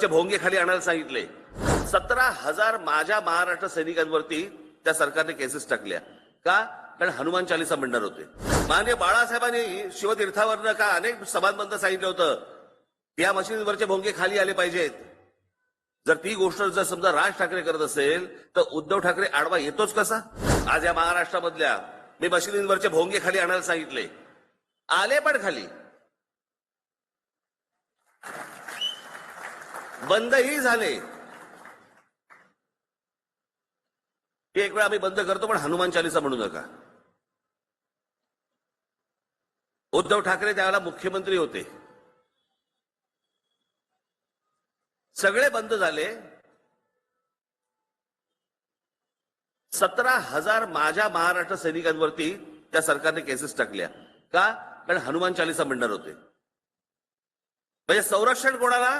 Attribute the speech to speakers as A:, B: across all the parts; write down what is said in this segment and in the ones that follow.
A: भोंगे खाली आणायला सांगितले. 17,000 माझ्या महाराष्ट्र सैनिकांवरती त्या सरकारने केसेस टाकल्या. का? कारण हनुमान चालीसा म्हणणार होते. माननीय बाळासाहेबांनी शिवतीर्थावरनं का अनेक सभांबंद सांगितलं होतं या मशिदीवरचे भोंगे खाली आले पाहिजेत. जर ती गोष्ट जर समजा राज ठाकरे करत असेल तर उद्धव ठाकरे आडवा येतोच कसा? आज या महाराष्ट्रामधल्या मी मशिदींवरचे भोंगे खाली आणायला सांगितले, आले पण खाली. बंदही झाले. एक वेळा आम्ही बंद करतो पण हनुमान चालीसा म्हणू नका. उद्धव ठाकरे त्यावेळेला मुख्यमंत्री होते. सगळे बंद झाले. 17,000 माझ्या महाराष्ट्र सैनिकांवरती त्या सरकारने केसेस टाकल्या. का? कारण हनुमान चालीसा म्हणणार होते. म्हणजे संरक्षण कोणाला?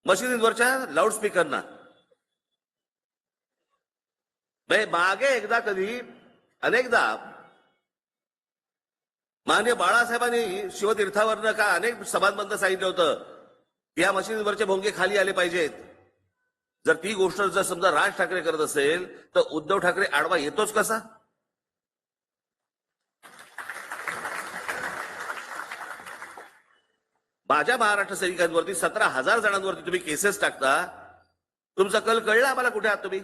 A: मशिदींवरच्या लाऊडस्पीकरना. मागे एकदा कधी अनेकदा माननीय बाळासाहेबांनी शिवतीर्थावरनं का अनेक सभांबंद सांगितलं होतं या मशिदींवरचे भोंगे खाली आले पाहिजेत. जर ती गोष्ट जर समजा राज ठाकरे करत असेल तर उद्धव ठाकरे आडवा येतोच कसा? माझ्या महाराष्ट्र सैनिकांवरती 17,000 जणांवरती तुम्ही केसेस टाकता. तुमचा कल कळला आम्हाला कुठे आहात तुम्ही.